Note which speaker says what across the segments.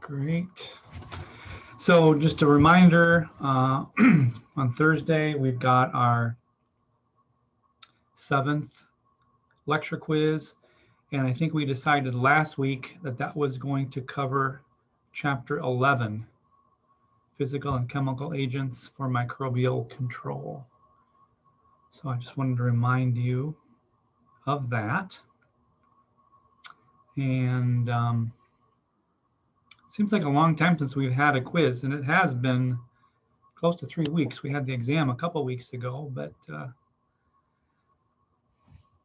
Speaker 1: Great. So just a reminder, on Thursday, we've got our 7th lecture quiz. And I think we decided last week that that was going to cover chapter 11, physical and chemical agents for microbial control. So I just wanted to remind you of that. And seems like a long time since we've had a quiz, and it has been close to 3 weeks. We had the exam a couple weeks ago, but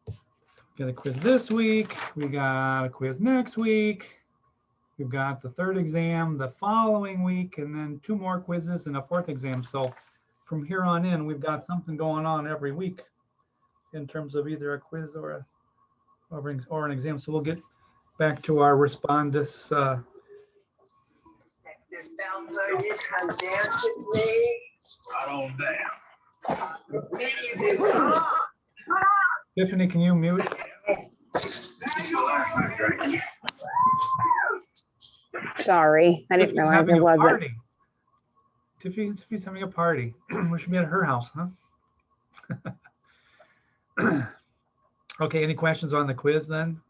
Speaker 1: we got a quiz this week. We got a quiz next week. We've got the 3rd exam the following week, and then 2 more quizzes and a 4th exam. So from here on in, we've got something going on every week in terms of either a quiz or an exam. So we'll get back to our respondus. Tiffany, can you mute?
Speaker 2: Sorry, I didn't realize it wasn't.
Speaker 1: Tiffany's having a party. We should be at her house, huh? Okay, any questions on the quiz then?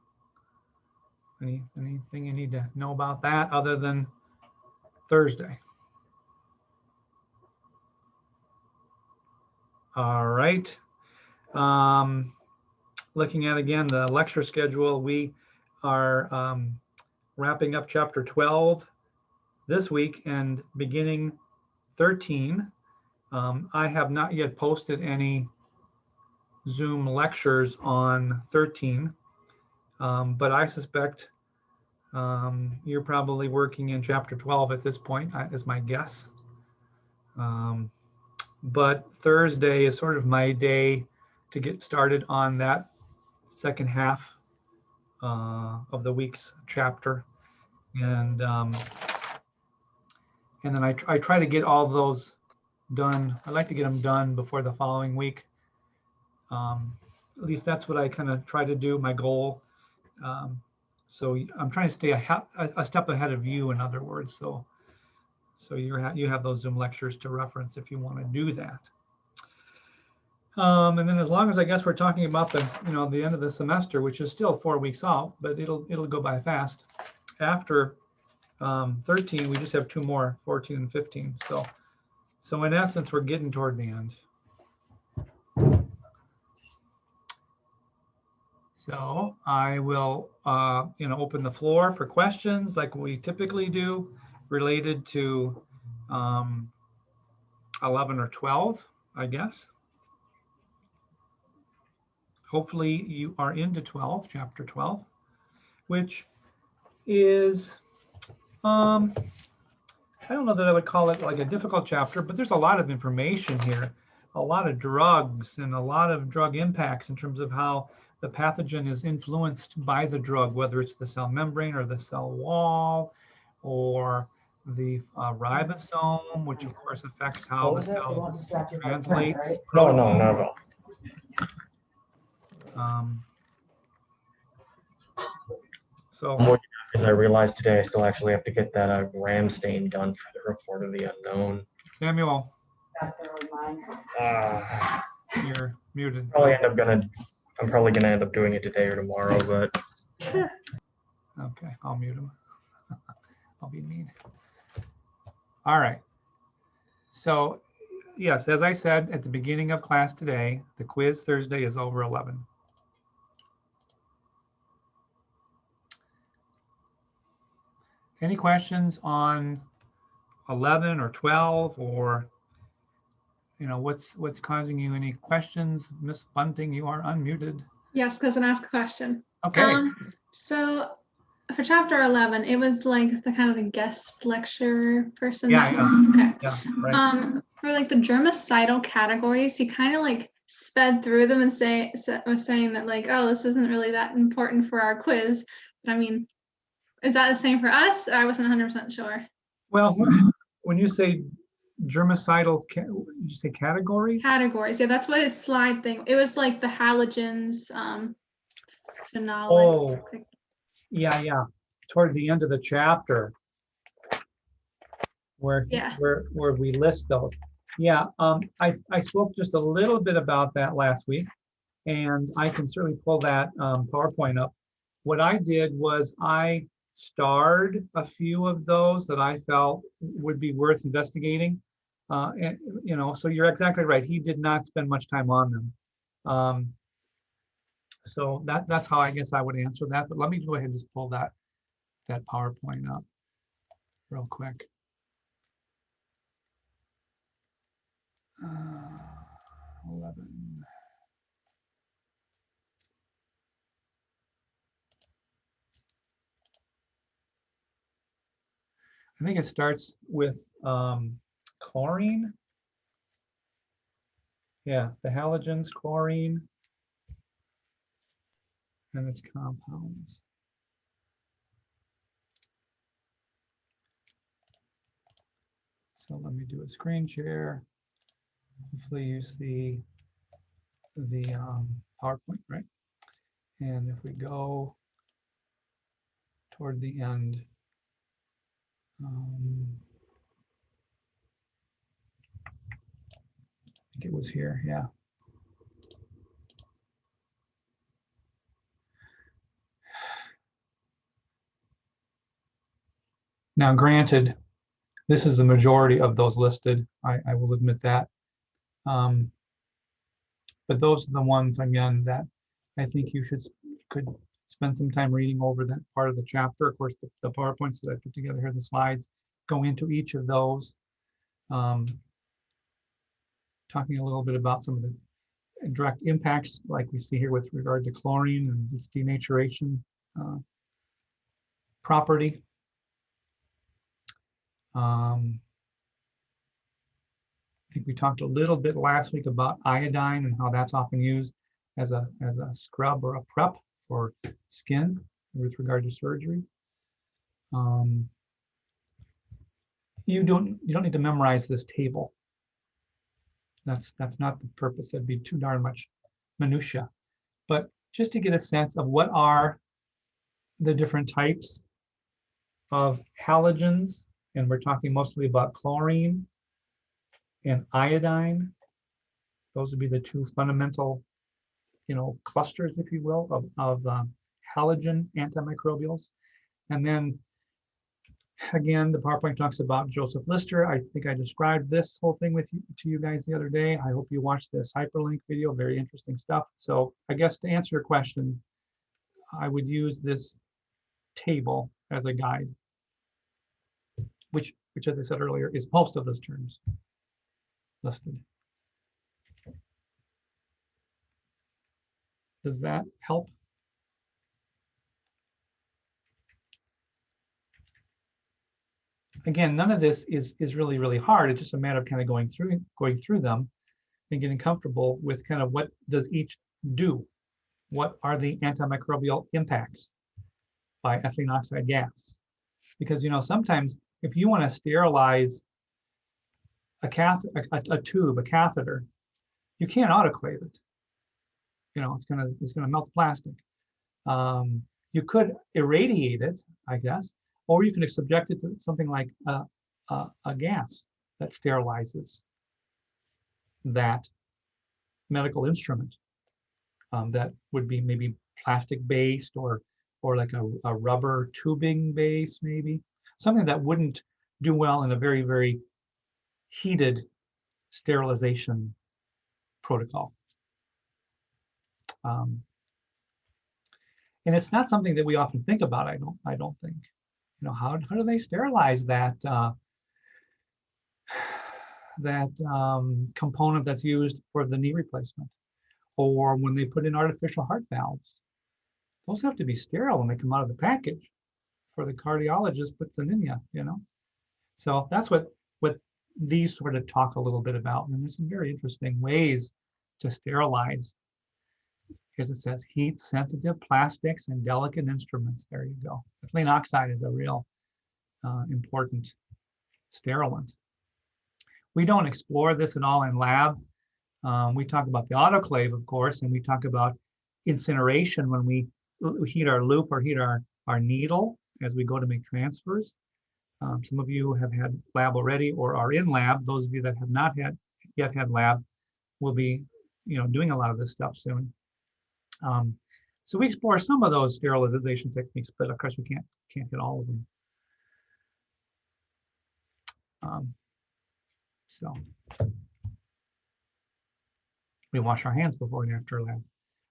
Speaker 1: Anything you need to know about that other than Thursday? All right. Looking at again the lecture schedule, we are wrapping up chapter 12 this week and beginning 13. I have not yet posted any Zoom lectures on 13, but I suspect you're probably working in chapter 12 at this point, is my guess. But Thursday is sort of my day to get started on that second half of the week's chapter, and then I try to get all of those done. I like to get them done before the following week. At least that's what I kind of try to do, my goal. So I'm trying to stay a step ahead of you, in other words. So you have those Zoom lectures to reference if you want to do that. And then as long as I guess we're talking about the end of the semester, which is still 4 weeks out, but it'll go by fast. After 13, we just have 2 more, 14 and 15. So in essence, we're getting toward the end. So I will open the floor for questions like we typically do related to 11 or 12, I guess. Hopefully you are into 12, chapter 12, which is, I don't know that I would call it like a difficult chapter, but there's a lot of information here, a lot of drugs and a lot of drug impacts in terms of how the pathogen is influenced by the drug, whether it's the cell membrane or the cell wall or the ribosome, which of course affects how the cell translates.
Speaker 3: No, not at all.
Speaker 1: So
Speaker 3: Because I realized today I still actually have to get that ram stain done for the report of the unknown.
Speaker 1: Samuel,
Speaker 3: Uh,
Speaker 1: you're muted.
Speaker 3: I'm probably gonna end up doing it today or tomorrow, but
Speaker 1: Okay, I'll mute him. I'll be mean. All right. So yes, as I said at the beginning of class today, the quiz Thursday is over 11. Any questions on 11 or 12, or what's causing you any questions? Miss Bunting, you are unmuted.
Speaker 4: Yes, because I asked a question.
Speaker 1: Okay.
Speaker 4: So for chapter 11, it was like the kind of the guest lecture person.
Speaker 1: Yeah,
Speaker 4: okay.
Speaker 1: Yeah, right.
Speaker 4: For like the germicidal categories, he kind of like sped through them and was saying that like, oh, this isn't really that important for our quiz. But I mean, is that the same for us? I wasn't 100% sure.
Speaker 1: Well, when you say germicidal, did you say categories?
Speaker 4: Categories, yeah, that's what his slide thing. It was like the halogens, phenolic.
Speaker 1: Oh, yeah. Toward the end of the chapter. where
Speaker 4: Yeah.
Speaker 1: where we list those. Yeah, I spoke just a little bit about that last week, and I can certainly pull that PowerPoint up. What I did was I starred a few of those that I felt would be worth investigating. And so you're exactly right. He did not spend much time on them. So that's how I guess I would answer that. But let me go ahead and just pull that PowerPoint up real quick. 11. I think it starts with chlorine. Yeah, the halogens, chlorine, and its compounds. So let me do a screen share. Hopefully you see the PowerPoint, right? And if we go toward the end, I think it was here, yeah. Now, granted, this is the majority of those listed. I will admit that. But those are the ones, again, that I think you could spend some time reading over that part of the chapter. Of course, the PowerPoints that I put together here, the slides, go into each of those. Talking a little bit about some of the direct impacts, like we see here with regard to chlorine and its denaturation property. I think we talked a little bit last week about iodine and how that's often used as a scrub or a prep for skin with regard to surgery. You don't need to memorize this table. That's not the purpose. That'd be too darn much minutia. But just to get a sense of what are the different types of halogens, and we're talking mostly about chlorine and iodine. Those would be the two fundamental, clusters, if you will, of halogen antimicrobials. And then again, the PowerPoint talks about Joseph Lister. I think I described this whole thing to you guys the other day. I hope you watched this hyperlink video. Very interesting stuff. So I guess to answer your question, I would use this table as a guide, which as I said earlier, is most of those terms listed. Does that help? Again, none of this is really, really hard. It's just a matter of kind of going through them and getting comfortable with kind of what does each do. What are the antimicrobial impacts by ethylene oxide gas? Because sometimes if you want to sterilize a tube, a catheter, you can't autoclave it. It's gonna melt the plastic. You could irradiate it, I guess, or you can subject it to something like a gas that sterilizes that medical instrument. That would be maybe plastic based or like a rubber tubing base, maybe something that wouldn't do well in a very, very heated sterilization protocol. And it's not something that we often think about. I don't think. How do they sterilize that component that's used for the knee replacement, or when they put in artificial heart valves? Those have to be sterile when they come out of the package for the cardiologist puts them in you. So that's what these sort of talk a little bit about. And there's some very interesting ways to sterilize. Because it says heat sensitive plastics and delicate instruments. There you go. Ethylene oxide is a real important sterilant. We don't explore this at all in lab. We talk about the autoclave, of course, and we talk about incineration when we heat our loop or heat our needle as we go to make transfers. Some of you have had lab already or are in lab. Those of you that have not yet had lab will be, doing a lot of this stuff soon. So we explore some of those sterilization techniques, but of course we can't hit all of them. So we wash our hands before and after lab,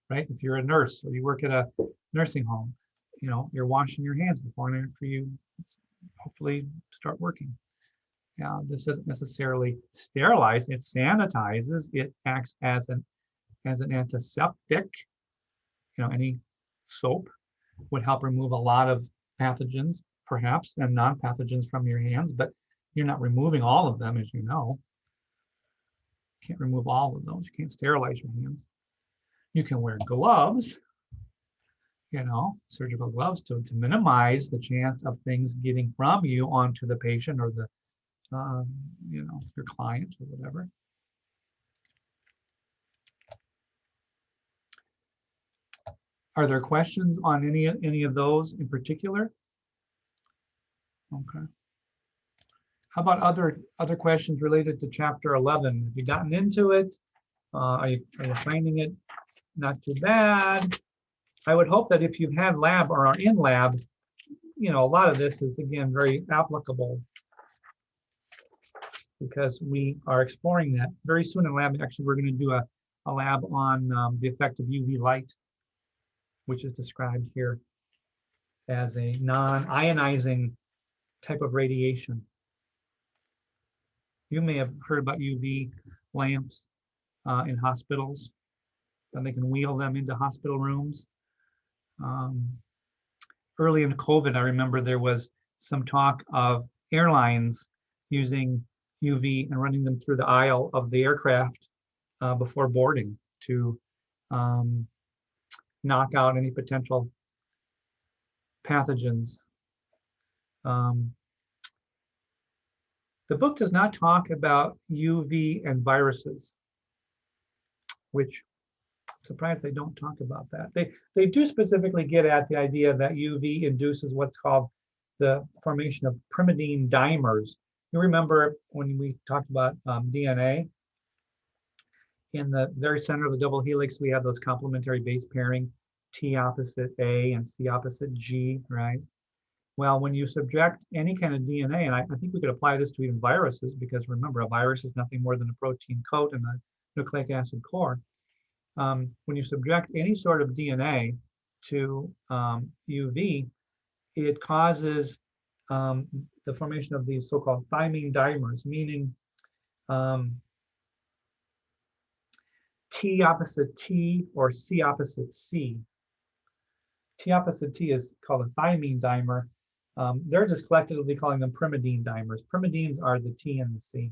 Speaker 1: right? If you're a nurse or you work at a nursing home, you're washing your hands before and after you hopefully start working. Now, this doesn't necessarily sterilize, it sanitizes, it acts as an antiseptic. Any soap would help remove a lot of pathogens, perhaps, and non-pathogens from your hands, but you're not removing all of them, as you know. You can't remove all of those. You can't sterilize your hands. You can wear gloves, surgical gloves to minimize the chance of things getting from you onto the patient or the, your client or whatever. Are there questions on any of those in particular? Okay. How about other questions related to chapter 11? Have you gotten into it? Are you finding it not too bad? I would hope that if you've had lab or are in lab, a lot of this is, again, very applicable because we are exploring that very soon in lab. Actually, we're going to do a lab on the effect of UV light, which is described here as a non-ionizing type of radiation. You may have heard about UV lamps in hospitals, and they can wheel them into hospital rooms. Early in COVID, I remember there was some talk of airlines using UV and running them through the aisle of the aircraft before boarding to knock out any potential pathogens. The book does not talk about UV and viruses, which I'm surprised they don't talk about that. They do specifically get at the idea that UV induces what's called the formation of pyrimidine dimers. You remember when we talked about DNA? In the very center of the double helix, we have those complementary base pairing, T opposite A and C opposite G, right? Well, when you subject any kind of DNA, and I think we could apply this to even viruses, because remember, a virus is nothing more than a protein coat and a nucleic acid core. When you subject any sort of DNA to UV, it causes the formation of these so-called thymine dimers, meaning T opposite T or C opposite C. T opposite T is called a thymine dimer. They're just collectively calling them pyrimidine dimers. Pyrimidines are the T and the C.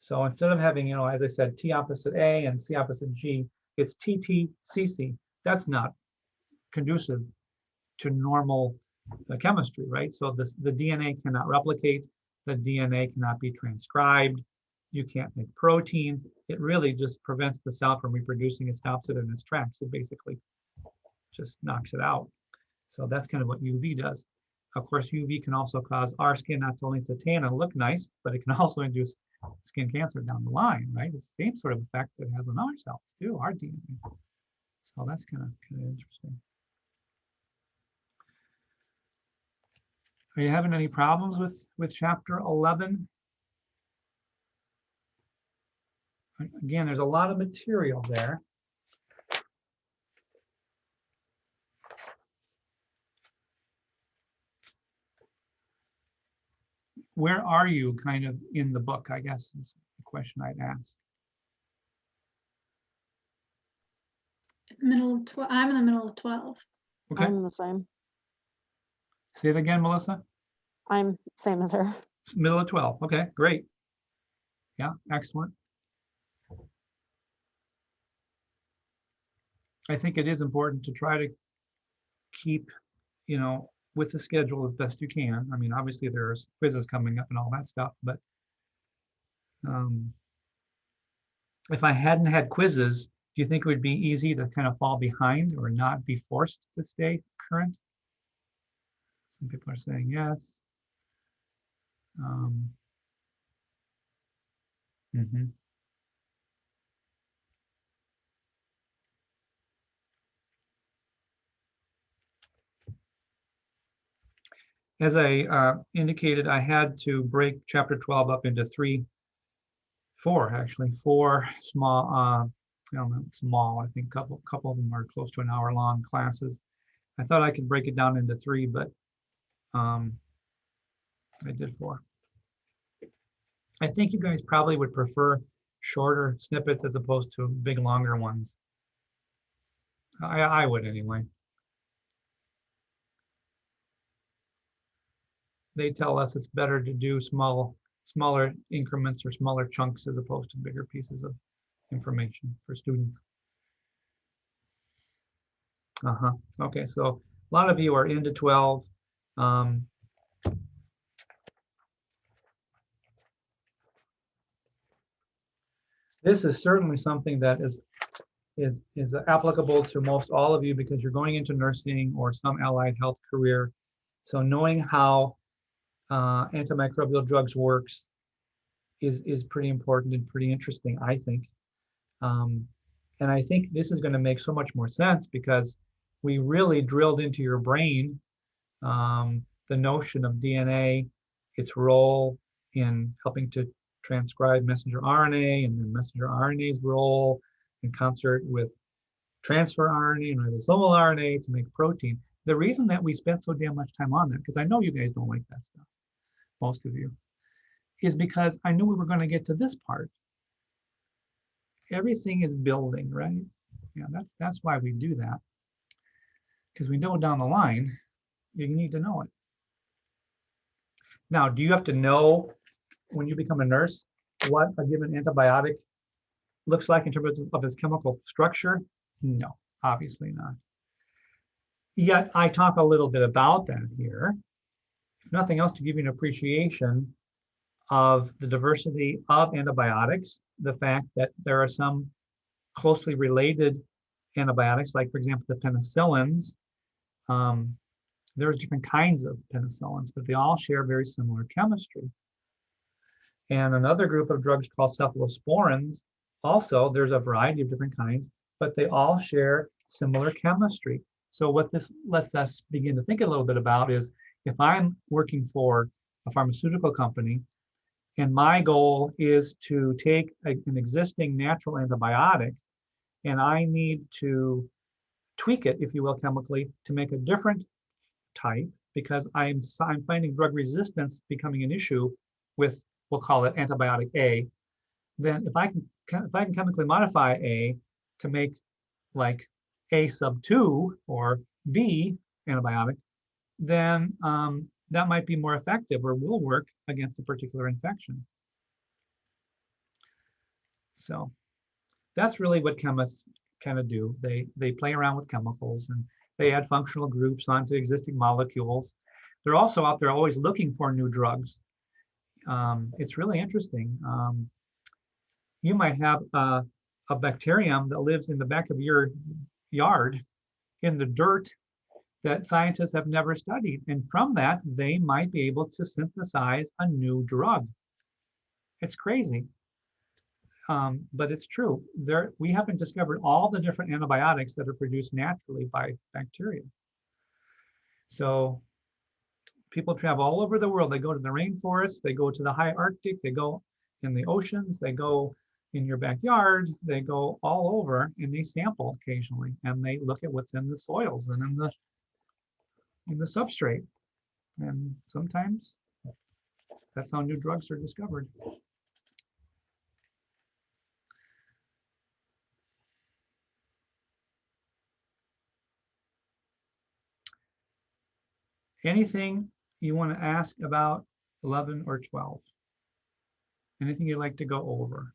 Speaker 1: So instead of having, as I said, T opposite A and C opposite G, it's TTCC. That's not conducive to normal chemistry, right? So the DNA cannot replicate. The DNA cannot be transcribed. You can't make protein. It really just prevents the cell from reproducing. It stops it in its tracks. It basically just knocks it out. So that's kind of what UV does. Of course, UV can also cause our skin not only to tan and look nice, but it can also induce skin cancer down the line, right? It's the same sort of effect that it has on our cells too, our DNA. So that's kind of interesting. Are you having any problems with chapter 11? Again, there's a lot of material there. Where are you kind of in the book, I guess, is the question I'd ask.
Speaker 4: I'm in the middle of 12.
Speaker 1: Okay.
Speaker 5: I'm the same.
Speaker 1: Say it again, Melissa.
Speaker 5: I'm same as her.
Speaker 1: Middle of 12. Okay, great. Yeah, excellent. I think it is important to try to keep, with the schedule as best you can. I mean, obviously there's quizzes coming up and all that stuff, but if I hadn't had quizzes, do you think it would be easy to kind of fall behind or not be forced to stay current? Some people are saying yes. Mhm. As I indicated, I had to break chapter 12 up into four small, I don't know, small, I think couple of them are close to an hour long classes. I thought I could break it down into three, but I did four. I think you guys probably would prefer shorter snippets as opposed to big, longer ones. I would anyway. They tell us it's better to do smaller increments or smaller chunks as opposed to bigger pieces of information for students. Okay, so a lot of you are into 12. This is certainly something that is applicable to most all of you because you're going into nursing or some allied health career. So knowing how antimicrobial drugs works is pretty important and pretty interesting, I think. And I think this is going to make so much more sense because we really drilled into your brain the notion of DNA, its role in helping to transcribe messenger RNA, and then messenger RNA's role in concert with transfer RNA and ribosomal RNA to make protein. The reason that we spent so damn much time on that, because I know you guys don't like that stuff, most of you, is because I knew we were going to get to this part. Everything is building, right? Yeah, that's why we do that. Because we know down the line, you need to know it. Now, do you have to know when you become a nurse what a given antibiotic looks like in terms of its chemical structure? No, obviously not. Yet I talk a little bit about that here, if nothing else, to give you an appreciation of the diversity of antibiotics, the fact that there are some closely related antibiotics, like for example, the penicillins. There's different kinds of penicillins, but they all share very similar chemistry. And another group of drugs called cephalosporins, also there's a variety of different kinds, but they all share similar chemistry. So what this lets us begin to think a little bit about is if I'm working for a pharmaceutical company and my goal is to take an existing natural antibiotic and I need to tweak it, if you will, chemically to make a different type because I'm finding drug resistance becoming an issue with, we'll call it antibiotic A, then if I can chemically modify A to make like A sub 2 or B antibiotic, then that might be more effective or will work against a particular infection. So that's really what chemists kind of do. They play around with chemicals and they add functional groups onto existing molecules. They're also out there always looking for new drugs. It's really interesting. You might have a bacterium that lives in the back of your yard in the dirt that scientists have never studied. And from that, they might be able to synthesize a new drug. It's crazy. But it's true. We haven't discovered all the different antibiotics that are produced naturally by bacteria. So people travel all over the world. They go to the rainforest, they go to the high Arctic, they go in the oceans, they go in your backyard, they go all over and they sample occasionally and they look at what's in the soils and in the substrate. And sometimes that's how new drugs are discovered. Anything you want to ask about 11 or 12? Anything you'd like to go over?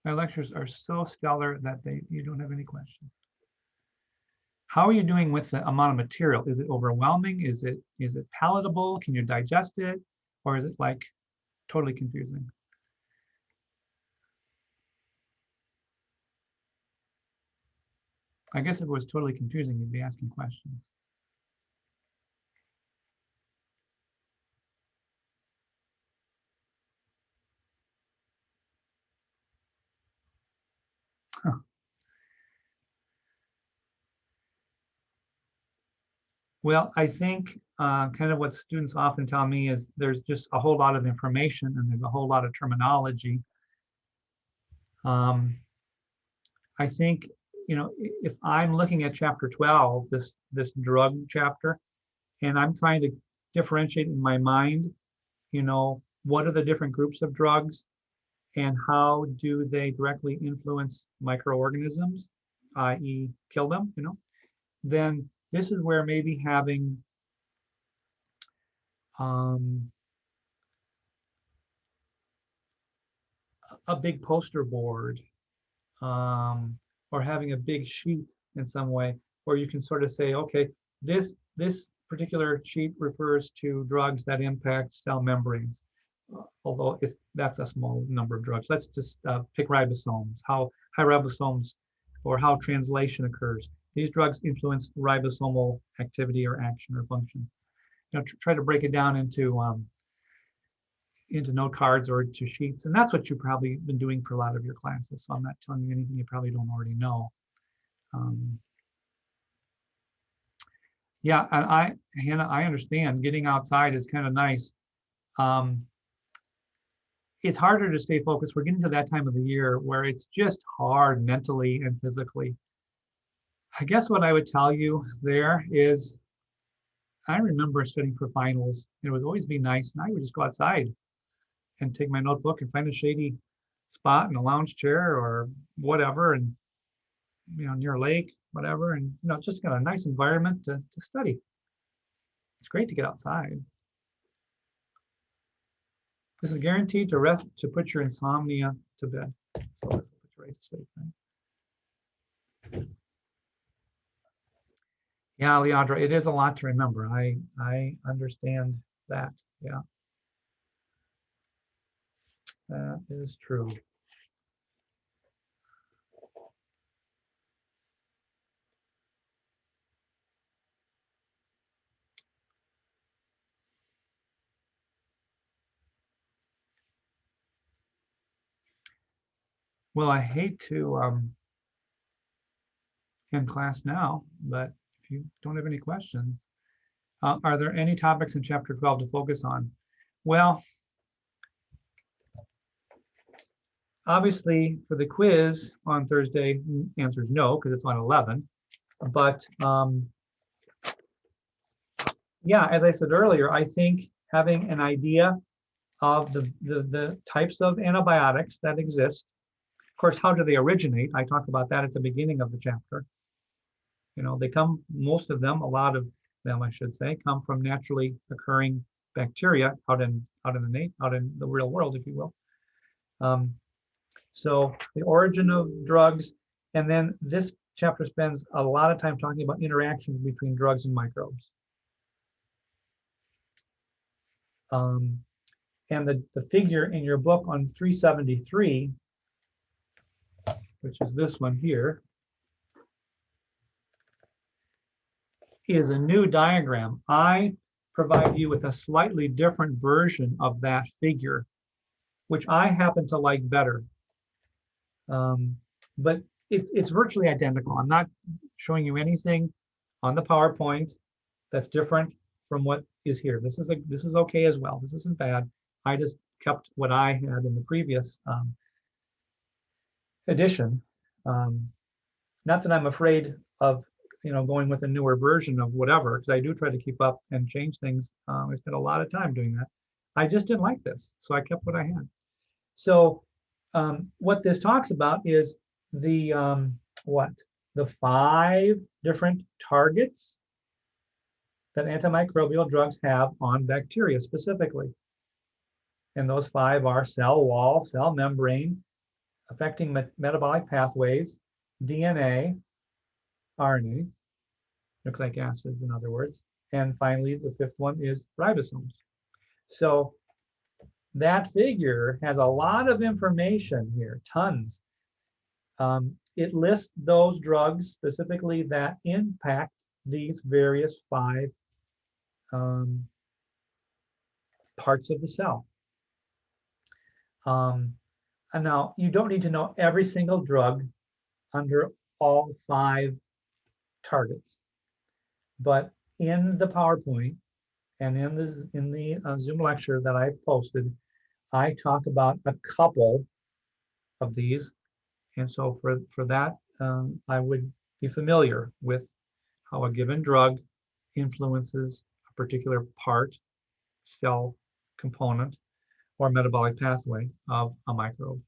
Speaker 1: My lectures are so stellar that you don't have any questions. how are you doing with the amount of material? Is it overwhelming? Is it palatable? Can you digest it? Or is it like totally confusing? I guess if it was totally confusing, you'd be asking questions. Huh. Well, I think kind of what students often tell me is there's just a whole lot of information and there's a whole lot of terminology. I think, if I'm looking at chapter 12, this drug chapter, and I'm trying to differentiate in my mind, what are the different groups of drugs and how do they directly influence microorganisms, i.e. kill them, then this is where maybe having a big poster board, or having a big sheet in some way where you can sort of say, okay, this particular sheet refers to drugs that impact cell membranes, although that's a small number of drugs. Let's just pick ribosomes, how ribosomes or how translation occurs. These drugs influence ribosomal activity or action or function. Try to break it down into note cards or to sheets. And that's what you've probably been doing for a lot of your classes. So I'm not telling you anything you probably don't already know. Yeah, and Hannah, I understand getting outside is kind of nice. It's harder to stay focused. We're getting to that time of the year where it's just hard mentally and physically. I guess what I would tell you there is, I remember studying for finals. It would always be nice, and I would just go outside and take my notebook and find a shady spot in a lounge chair or whatever, and near a lake, whatever, and just got a nice environment to study. It's great to get outside. This is guaranteed to put your insomnia to bed. So this will put you right to sleep. Right? Yeah, Leandra, it is a lot to remember. I understand that. Yeah, that is true. Well, I hate to end class now, but if you don't have any questions, are there any topics in chapter 12 to focus on? Well, obviously for the quiz on Thursday, answer is no, because it's on 11. But yeah, as I said earlier, I think having an idea of the types of antibiotics that exist. Of course, how do they originate? I talk about that at the beginning of the chapter. They come, most of them, a lot of them, I should say, come from naturally occurring bacteria out in the real world, if you will. So the origin of drugs, and then this chapter spends a lot of time talking about interactions between drugs and microbes. And the figure in your book on 373, which is this one here, is a new diagram. I provide you with a slightly different version of that figure, which I happen to like better. But it's virtually identical. I'm not showing you anything on the PowerPoint that's different from what is here. This is okay as well. This isn't bad. I just kept what I had in the previous edition. Not that I'm afraid of going with a newer version of whatever, because I do try to keep up and change things. I spent a lot of time doing that. I just didn't like this, so I kept what I had. So what this talks about is the 5 different targets that antimicrobial drugs have on bacteria specifically. And those 5 are cell wall, cell membrane, affecting metabolic pathways, DNA, RNA, nucleic acids, in other words. And finally, the fifth one is ribosomes. So that figure has a lot of information here, tons. It lists those drugs specifically that impact these various 5 parts of the cell. And now you don't need to know every single drug under all 5 targets, but in the PowerPoint and in the Zoom lecture that I posted, I talk about a couple of these, and so for that I would be familiar with how a given drug influences a particular part, cell component, or metabolic pathway of a microbe.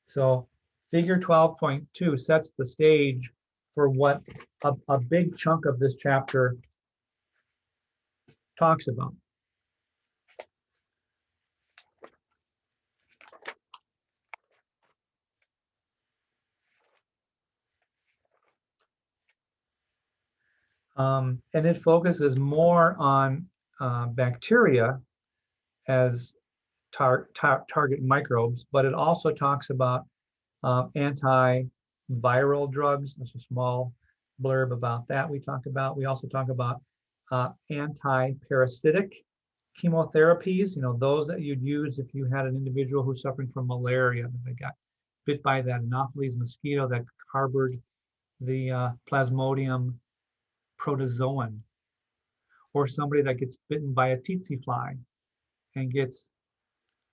Speaker 1: So figure 12.2 sets the stage for what a big chunk of this chapter talks about. And it focuses more on bacteria as target microbes, but it also talks about antiviral drugs. There's a small blurb about that we talk about. We also talk about anti-parasitic chemotherapies, those that you'd use if you had an individual who's suffering from malaria, that they got bit by that Anopheles mosquito that harbored the Plasmodium protozoan, or somebody that gets bitten by a tsetse fly and gets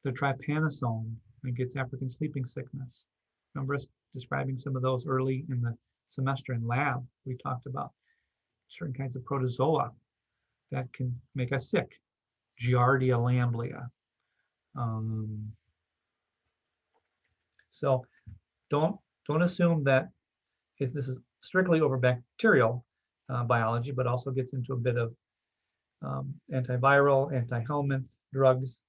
Speaker 1: the trypanosome and gets African sleeping sickness. Remember us describing some of those early in the semester in lab? We talked about certain kinds of protozoa that can make us sick. Giardia lamblia. So don't assume that if this is strictly over bacterial biology, but also gets into a bit of antiviral, anti-helminth drugs.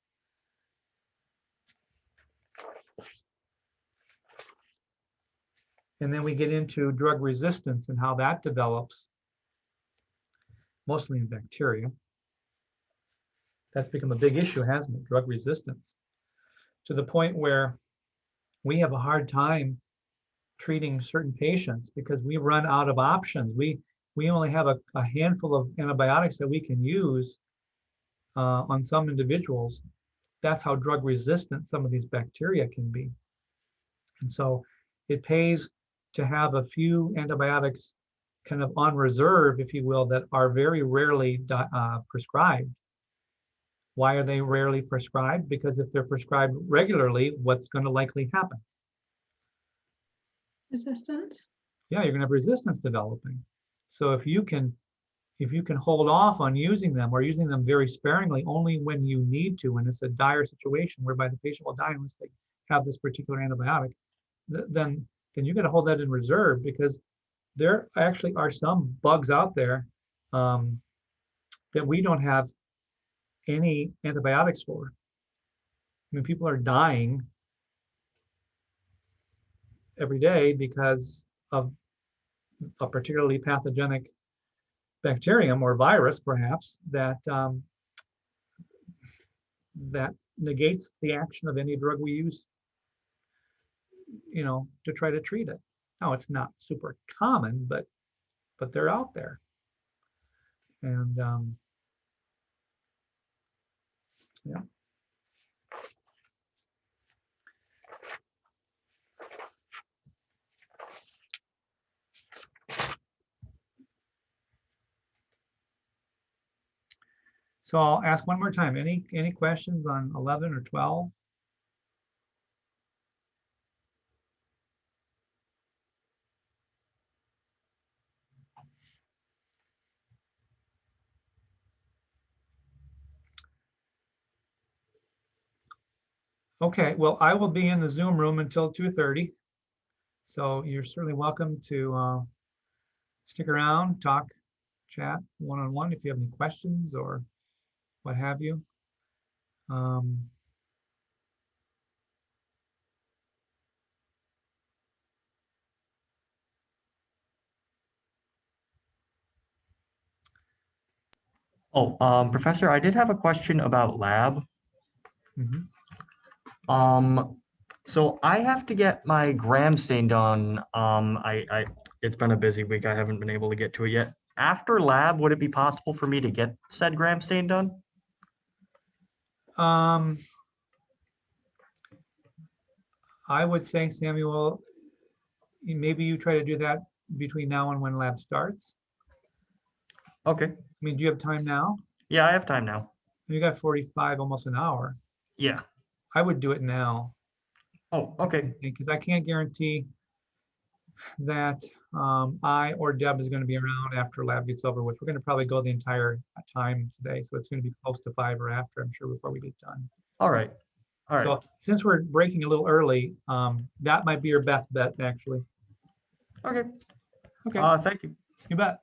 Speaker 1: And then we get into drug resistance and how that develops, mostly in bacteria. That's become a big issue, hasn't it? Drug resistance. To the point where we have a hard time treating certain patients because we've run out of options. We only have a handful of antibiotics that we can use on some individuals. That's how drug resistant some of these bacteria can be. And so it pays to have a few antibiotics kind of on reserve, if you will, that are very rarely prescribed. Why are they rarely prescribed? Because if they're prescribed regularly, what's going to likely happen?
Speaker 4: Resistance.
Speaker 1: Yeah, you're going to have resistance developing. So if you can hold off on using them, or using them very sparingly, only when you need to, and it's a dire situation whereby the patient will die unless they have this particular antibiotic, then you got to hold that in reserve, because there actually are some bugs out there that we don't have any antibiotics for. I mean, people are dying every day because of a particularly pathogenic bacterium or virus, perhaps, that that negates the action of any drug we use, to try to treat it. Now, it's not super common, but they're out there. And yeah. So I'll ask one more time. Any questions on 11 or 12? Okay, well, I will be in the Zoom room until 2:30. So you're certainly welcome to stick around, talk, chat one-on-one if you have any questions or what have you.
Speaker 3: Oh, Professor, I did have a question about lab.
Speaker 1: Mhm.
Speaker 3: So I have to get my gram stain done. It's been a busy week. I haven't been able to get to it yet. After lab, would it be possible for me to get said gram stain done?
Speaker 1: I would say, Samuel, maybe you try to do that between now and when lab starts.
Speaker 3: Okay.
Speaker 1: I mean, do you have time now?
Speaker 3: Yeah, I have time now.
Speaker 1: You got 45, almost an hour.
Speaker 3: Yeah.
Speaker 1: I would do it now.
Speaker 3: Oh, okay.
Speaker 1: Because I can't guarantee that I or Deb is going to be around after lab gets over, which we're going to probably go the entire time today. So it's going to be close to 5 or after, I'm sure, before we get done.
Speaker 3: All right. All right.
Speaker 1: So since we're breaking a little early, that might be your best bet, actually.
Speaker 3: Okay.
Speaker 1: Okay,
Speaker 3: Thank you.
Speaker 1: you bet.